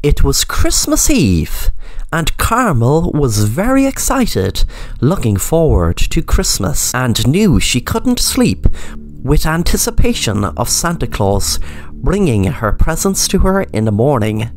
It was Christmas Eve, and Carmel was very excited, looking forward to Christmas, and knew she couldn't sleep with anticipation of Santa Claus bringing her presents to her in the morning.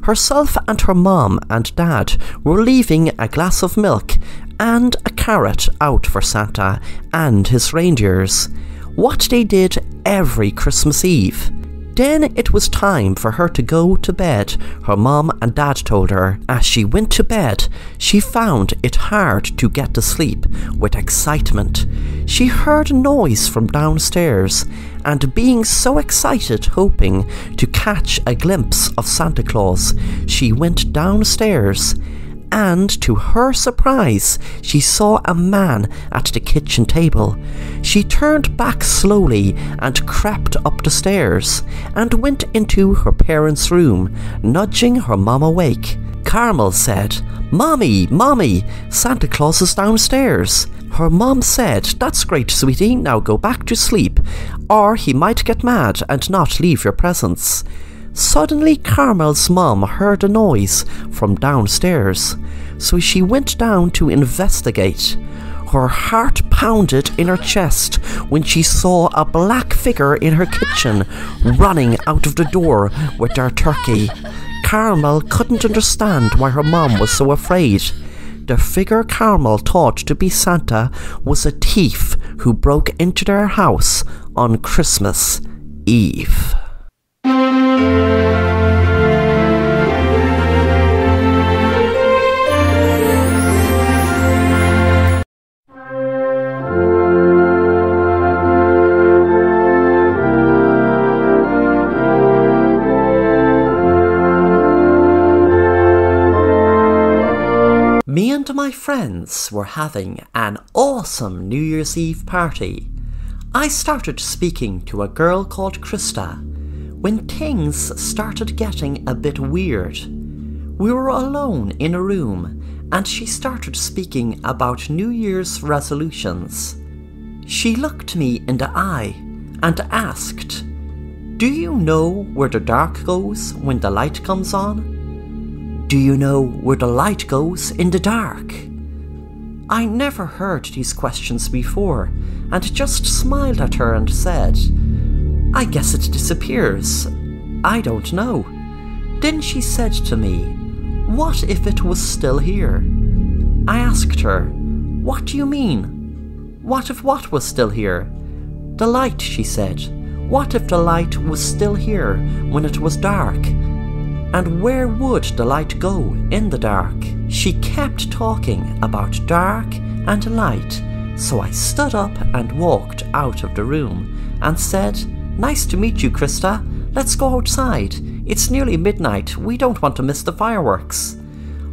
Herself and her mom and dad were leaving a glass of milk and a carrot out for Santa and his reindeers, what they did every Christmas Eve. Then it was time for her to go to bed, her mom and dad told her. As she went to bed, she found it hard to get to sleep with excitement. She heard a noise from downstairs, and being so excited, hoping to catch a glimpse of Santa Claus, she went downstairs. And to her surprise, she saw a man at the kitchen table. She turned back slowly and crept up the stairs and went into her parents' room, nudging her mom awake. Carmel said, "Mommy, Mommy, Santa Claus is downstairs." Her mom said, "That's great, sweetie, now go back to sleep, or he might get mad and not leave your presents." Suddenly Carmel's mom heard a noise from downstairs, so she went down to investigate. Her heart pounded in her chest when she saw a black figure in her kitchen running out of the door with their turkey. Carmel couldn't understand why her mom was so afraid. The figure Carmel thought to be Santa was a thief who broke into their house on Christmas Eve. Me and my friends were having an awesome New Year's Eve party. I started speaking to a girl called Krista when things started getting a bit weird. We were alone in a room and she started speaking about New Year's resolutions. She looked me in the eye and asked, "Do you know where the dark goes when the light comes on? Do you know where the light goes in the dark?" I never heard these questions before and just smiled at her and said, "I guess it disappears. I don't know." Then she said to me, "What if it was still here?" I asked her, "What do you mean? What if what was still here?" "The light," she said. "What if the light was still here when it was dark? And where would the light go in the dark?" She kept talking about dark and light, so I stood up and walked out of the room and said, "Nice to meet you, Krista. Let's go outside. It's nearly midnight. We don't want to miss the fireworks."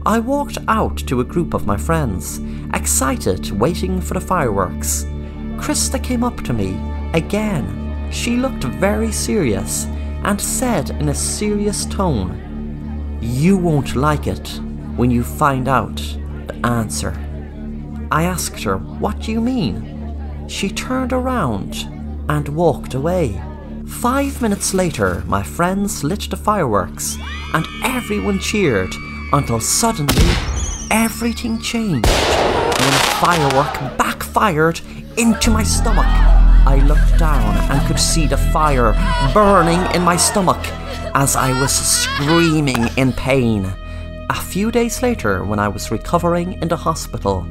I walked out to a group of my friends, excited, waiting for the fireworks. Krista came up to me again. She looked very serious and said in a serious tone, "You won't like it when you find out the answer." I asked her, "What do you mean?" She turned around and walked away. 5 minutes later, my friends lit the fireworks and everyone cheered until suddenly everything changed when a firework backfired into my stomach. I looked down and could see the fire burning in my stomach as I was screaming in pain. A few days later, when I was recovering in the hospital,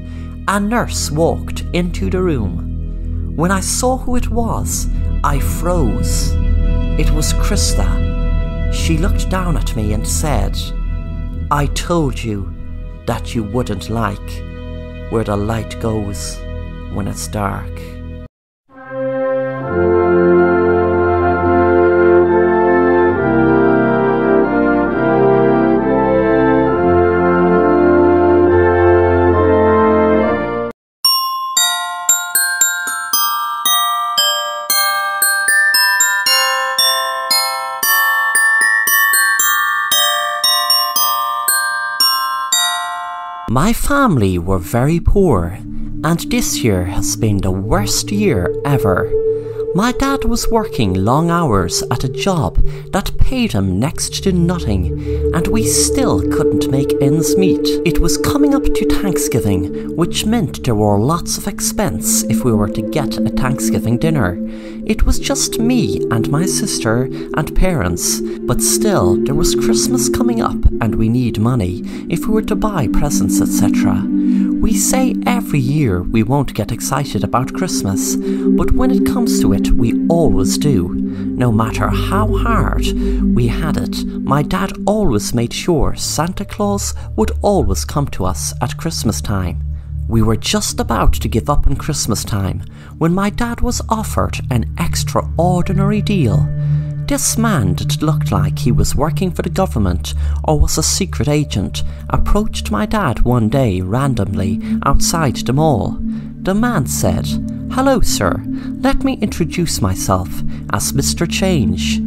a nurse walked into the room. When I saw who it was, I froze. It was Krista. She looked down at me and said, "I told you that you wouldn't like where the light goes when it's dark." My family were very poor, and this year has been the worst year ever. My dad was working long hours at a job that paid him next to nothing, and we still couldn't make ends meet. It was coming up to Thanksgiving, which meant there were lots of expense if we were to get a Thanksgiving dinner. It was just me and my sister and parents, but still there was Christmas coming up and we need money if we were to buy presents, etc. We say every year we won't get excited about Christmas, but when it comes to it, we always do. No matter how hard we had it, my dad always made sure Santa Claus would always come to us at Christmas time. We were just about to give up on Christmas time when my dad was offered an extraordinary deal. This man that looked like he was working for the government or was a secret agent approached my dad one day randomly outside the mall. The man said, "Hello sir, let me introduce myself as Mr. Change.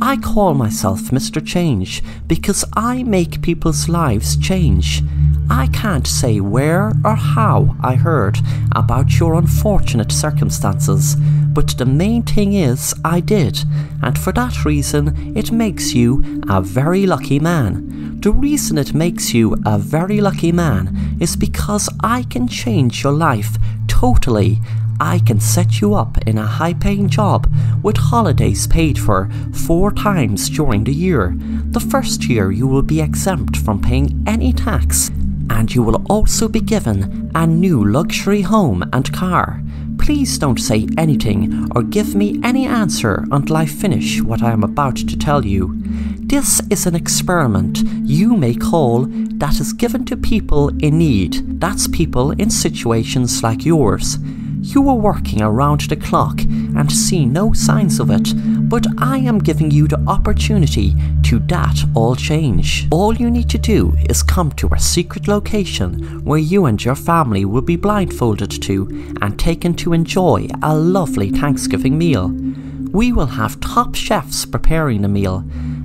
I call myself Mr. Change because I make people's lives change. I can't say where or how I heard about your unfortunate circumstances, but the main thing is I did, and for that reason it makes you a very lucky man. The reason it makes you a very lucky man is because I can change your life totally. I can set you up in a high-paying job with holidays paid for 4 times during the year. The first year you will be exempt from paying any tax, and you will also be given a new luxury home and car. Please don't say anything or give me any answer until I finish what I am about to tell you. This is an experiment you may call that is given to people in need. That's people in situations like yours. You are working around the clock and see no signs of it, but I am giving you the opportunity to that all change. All you need to do is come to a secret location where you and your family will be blindfolded to and taken to enjoy a lovely Thanksgiving meal. We will have top chefs preparing the meal.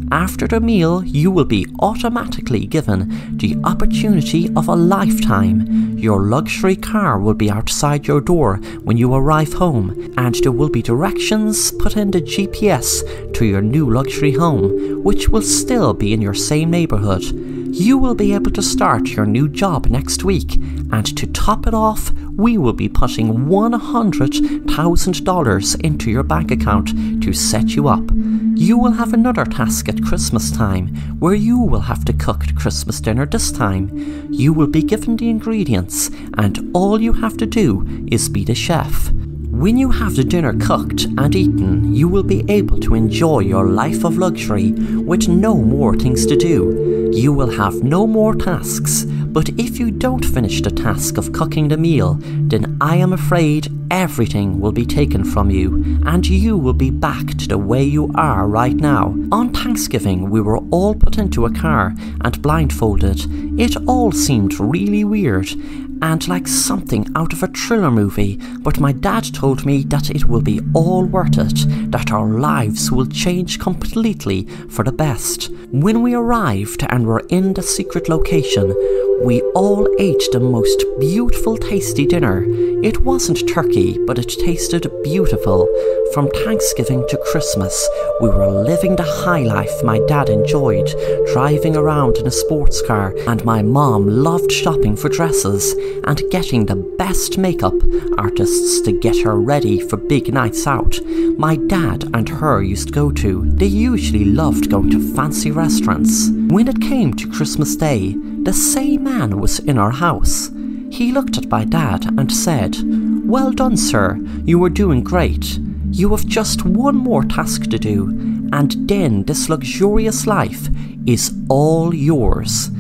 After the meal, you will be automatically given the opportunity of a lifetime. Your luxury car will be outside your door when you arrive home, and there will be directions put in the GPS to your new luxury home, which will still be in your same neighbourhood. You will be able to start your new job next week, and to top it off, we will be putting $100,000 into your bank account to set you up. You will have another task at Christmas time, where you will have to cook the Christmas dinner this time. You will be given the ingredients, and all you have to do is be the chef. When you have the dinner cooked and eaten, you will be able to enjoy your life of luxury with no more things to do. You will have no more tasks, but if you don't finish the task of cooking the meal, then I am afraid everything will be taken from you, and you will be back to the way you are right now. On Thanksgiving, we were all put into a car and blindfolded. It all seemed really weird and like something out of a thriller movie, but my dad told me that it will be all worth it, that our lives will change completely for the best. When we arrived and were in the secret location, we all ate the most beautiful tasty dinner. It wasn't turkey, but it tasted beautiful. From Thanksgiving to Christmas, we were living the high life my dad enjoyed, driving around in a sports car, and my mom loved shopping for dresses and getting the best makeup artists to get her ready for big nights out my dad and her used to go to. They usually loved going to fancy restaurants. When it came to Christmas Day, the same man was in our house. He looked at my dad and said, "Well done, sir, you are doing great. You have just one more task to do, and then this luxurious life is all yours.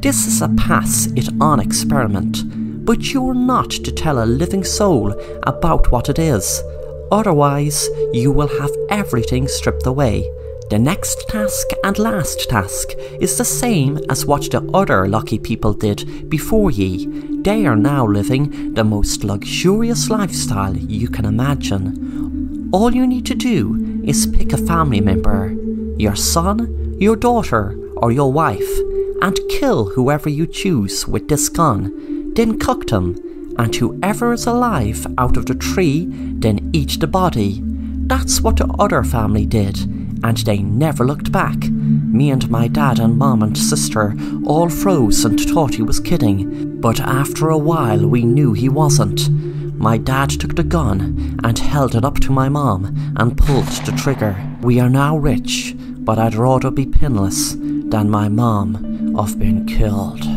This is a pass-it-on experiment, but you're not to tell a living soul about what it is. Otherwise, you will have everything stripped away. The next task and last task is the same as what the other lucky people did before ye. They are now living the most luxurious lifestyle you can imagine. All you need to do is pick a family member, your son, your daughter, or your wife, and kill whoever you choose with this gun, then cook them, and whoever is alive out of the 3, then eat the body. That's what the other family did, and they never looked back. Me and my dad and mom and sister all froze and thought he was kidding, but after a while we knew he wasn't. My dad took the gun and held it up to my mom and pulled the trigger. We are now rich, but I'd rather be pinless than my mom of being killed.